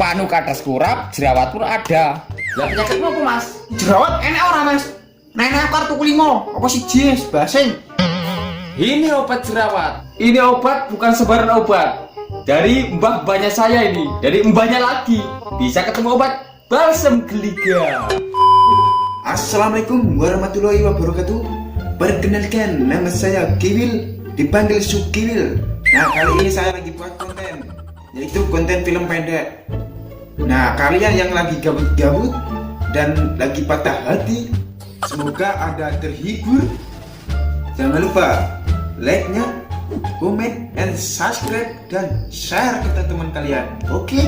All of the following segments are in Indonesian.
Panu kadas kurap, jerawat pun ada. Lah penyakitmu apa mas? Jerawat enak ora mas? Nenek kartu kulimo, apa sih jis, basing? Ini obat jerawat. Ini obat bukan sebaran obat. Dari mbah-mbahnya saya ini, dari mbahnya lagi. Bisa ketemu obat balsem geliga. Assalamualaikum warahmatullahi wabarakatuh. Perkenalkan, nama saya Kiwil, dipanggil Sukiwil. Nah, kali ini saya lagi buat konten, yaitu konten film pendek. Nah, kalian yang lagi gabut-gabut dan lagi patah hati, semoga Anda terhibur. Jangan lupa like-nya, comment, and subscribe, dan share ke teman kalian. Oke?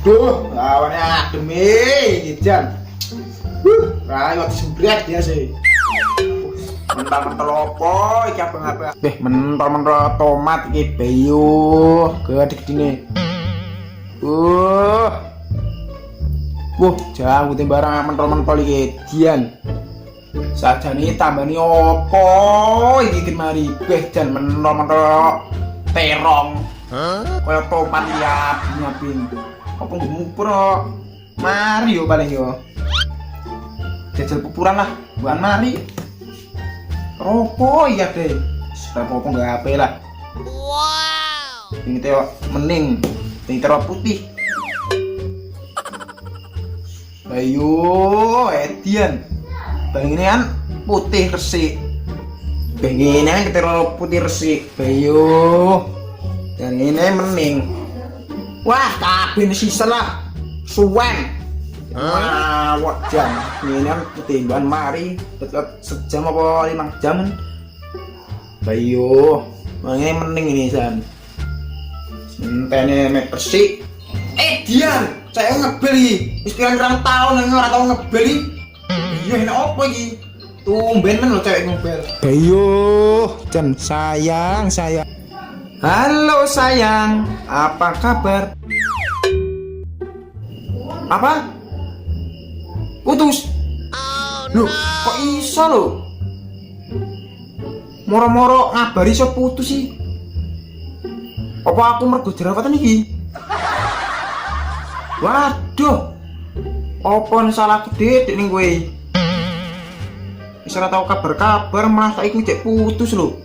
Duh, lawannya demi Jan. Rayo disembret dia sih. Mental-mental opo iki apa? Mental-mental tomat iki bayu gede gini. Jangan ngutip barang mental-mental iki Dian. Sajane tambani opo iki kemari. Jan mental-mental terong. Kaya tomat ya nyapin. Apa ngumupro? Mari yo paling yo. Jajal pupuran lah, bukan mari. Ropo iya deh. Ropo nggak HP lah. Wow. Ini teh mening, ini terus putih. Ayo, Edian. Bang ini kan putih resik. Bang ini kan terus putih resik. Ayo. Dan ini mening. Wah, kabin sisa lah. Suwen. Wah, jam. Ini kan ketimbangan mari dekat sejam apa 5 jam. Bayu, ini mending ini San. Sentene mek persik. Dian, saya ngebel iki. Wis pirang-pirang tahun ora tau ngebel iki. Iya, enak opo iki? Tumben men lo cewek ngebel. Bayu, Jan sayang. Halo sayang, apa kabar? Apa? Putus. Loh, kok iso lho? Moro-moro ngabari iso putus sih. Apa aku mergo jerawatan iki? Waduh. Apa salah gede ning kowe? Wis ora tau kabar-kabar malah saiki cek putus lho.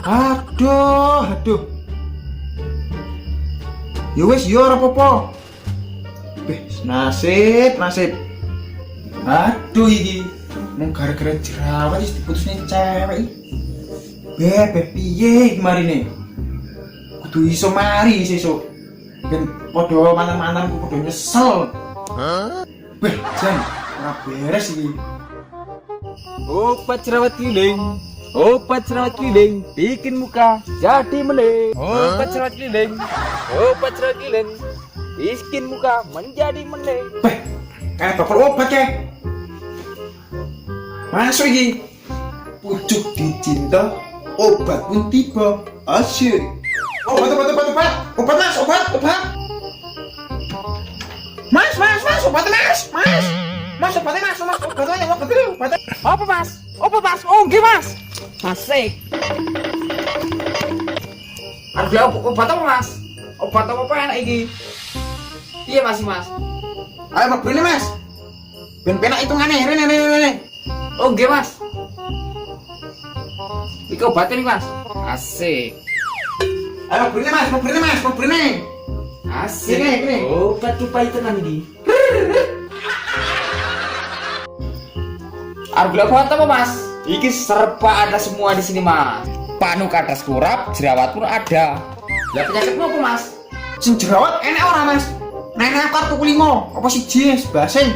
Aduh. Ya wis yo ora apa-apa. Nasib. Aduh iki mung gara-gara jerawat wis diputusne cewek. Beb piye marine? Kudu iso mari sesuk. Ben padha mantan-mantanku padha nyesel. Jan, ora beres iki. Obat jerawat keliling bikin muka jadi mening. Obat jerawat keliling bikin muka menjadi mening. Kayak bakal obat ya. Masuk iki. Pucuk dicinta, obat pun tiba. Asyik. Obat. Mas, obat. Apa mas? Oh nggih mas. Asik. Ada obat apa mas? Obat apa enak iki? Iya mas. Ayo mak beli mas. Ben penak hitungane rene. Oh nggih mas. Iki obatnya nih mas. Asik. Ayo beli mas. Asik. Ini. Obat tupai tenan iki. Harga obat apa mas? Iki serba ada semua di sini mas. Panu kadas kurap, jerawat pun ada. Lah penyakitmu apa mas? Sing jerawat enak ora mas? Nenek kartu kulimo, apa sih jis, basing?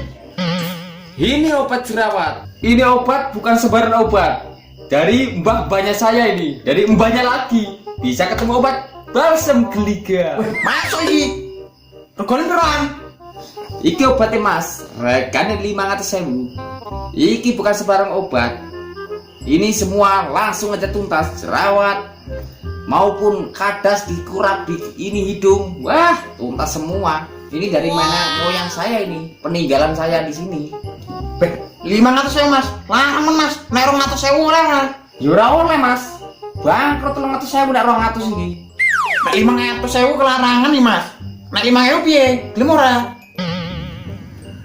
Ini obat jerawat. Ini obat bukan sebaran obat. Dari mbah-mbahnya saya ini, dari mbahnya lagi. Bisa ketemu obat balsem geliga. Masuk iki. Regane berapa? Iki obatnya mas, regane 500.000. Iki bukan sebarang obat. Ini semua langsung aja tuntas, jerawat maupun kadas dikurap di ini hidung. Wah, tuntas semua. Ini dari mana moyang saya ini, peninggalan saya di sini. 500.000 mas, lamun mas, nek 200.000 oleh mas. Ya ora oleh mas. Bangkrut 300.000 ndak 200 iki. Nek 500.000 kelarangan nih Mas. Nek 5.000 piye? Gelem ora?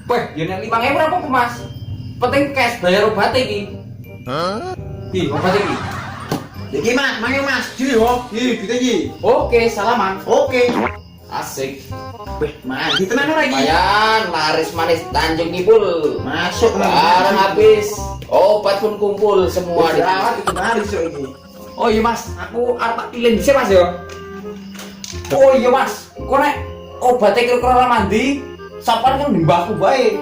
Weh, ya nek 5.000 apa apa Mas? Penting cash bayar obat iki. Ih, obat iki. Iki Mas, mangke Mas. Jiri yo. Ih, duit iki. Oke, salaman. Oke. Asik. Weh, mandi tenan ora iki? Bayan laris manis Tanjung Kibul. Masuk Barang habis. Obat pun kumpul semua di Jerawat sini. itu mari sok iki. Oh iya Mas, aku arep tak pilih dhisik Mas ya. Oh iya Mas, kok nek obatnya kira-kira mandi, sampean kan mbahku bae.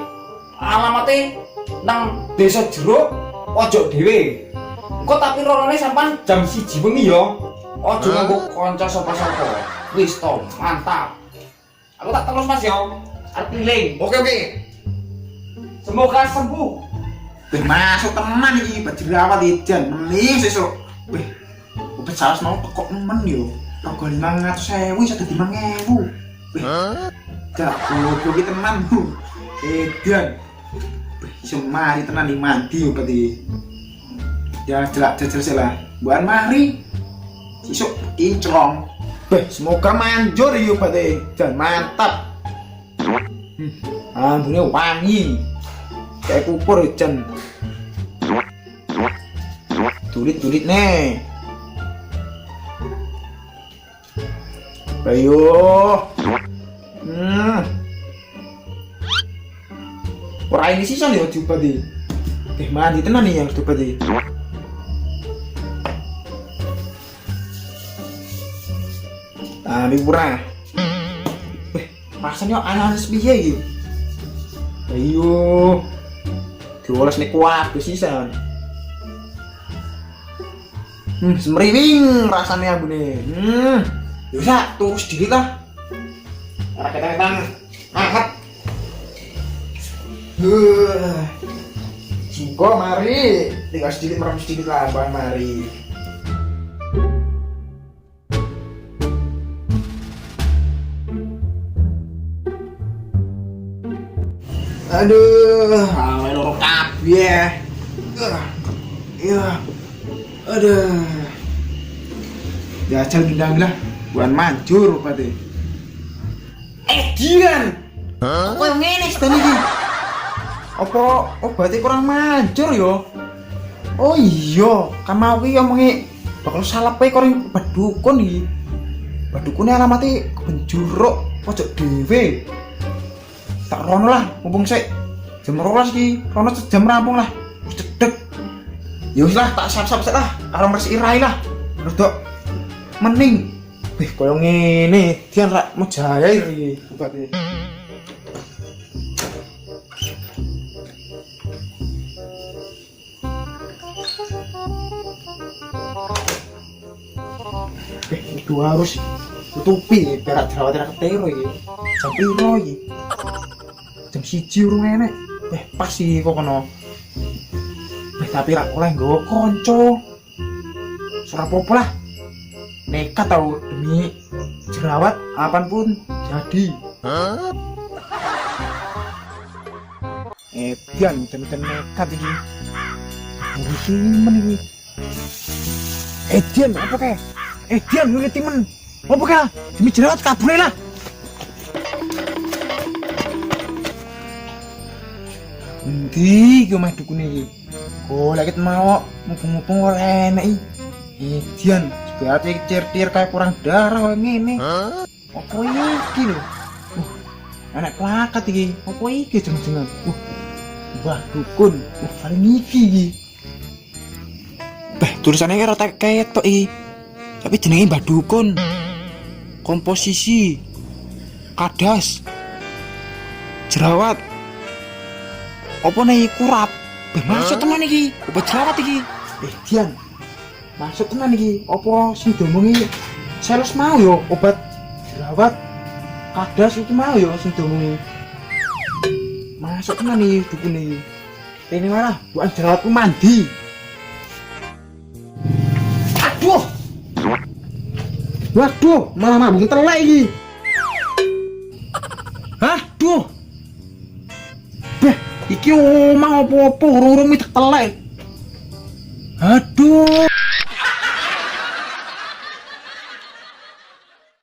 Alamatnya nang Desa Jeruk, ojo dhewe. Engko tapi rorone sampean jam 1 bengi ya. Ojo nganggo kanca sapa-sapa. Wis to, mantap. Aku tak terus Mas ya. Arep pilih. Oke. Semoga sembuh. Weh, masuk tenan iki jerawat ijan. Mending sesuk. Weh, obat saus mau kok nemen yo. Rego 500.000 iso dadi 5.000. Weh. Jago iki tenan. Edan. Weh, iso mari tenan iki mandi obat iki. Ya jelas lah. Buan mari. Sesuk kinclong. Weh, semoga manjur iki obat iki. Jan mantap. Ambune wangi. Kayak kupur jan. Tulit nih. Ayo. Ora ini sisa nih coba di. Mandi tenan nih yang coba di. Ini pura. Rasanya aneh-aneh piye iki? Ayo. Dioles nih kuat sisa. Semeriwing rasanya bune. Bisa terus dikit lah. Kita angkat. Singko mari. Tinggal sedikit merem sedikit lah bang mari. Aduh, awal loro kabeh. Iya. Aduh. Jajal gendang lah, bukan manjur pade. Dian. Apa yang ngene sedene iki? Apa obatnya kurang manjur yo? Oh iya, kamawi omongi bakal salah pe koreng badukun iki. Badukune alamatnya kebon Juruk, pojok dhewe. Tak rono lah, mumpung sik jam 12 iki, rono jam rampung lah. Wis cedhek. Ya wis lah, tak sap-sap sik lah, karo ngresiki rai lah. Rodok mending. Wih, koyo ngene, dian rak mujaya iki obate. Itu harus tutupi biar jerawatnya ketero iki. Jam piro iki? Jam 1 urung enek. Pas iki kok kena. Tapi rak oleh nggawa kanca. Ora apa-apa lah. Nekat tau demi jerawat apapun jadi. Dian ten nekat iki. Iki men iki. Dian apa kae? Dian ngerti men. Apa kae? Demi jerawat kabure lah. Endi iki omah dukune iki? Kok lagi mau mumpung-mumpung ora enak iki. Dian berarti tir-tir kayak kurang darah kayak ngene. Apa iki lho? Anak plakat iki. Apa iki jeneng-jeneng? Wah, dukun. Paling iki. Tulisannya kayak ketok iki. Tapi jenenge Mbah Dukun. Komposisi kadas. Jerawat. Apa nih kurap? Masuk tenan iki. Obat jerawat iki. Dian. Masuk tenan iki. Apa sing diomongi sales mau yo obat jerawat kadas iki mau yo sing diomongi. Masuk tenan iki dukun iki. Ini mana? Bukan jerawatku mandi. Waduh, malah mabung telek iki. Aduh. Iki omah opo-opo urung-urung mitek telek. Aduh.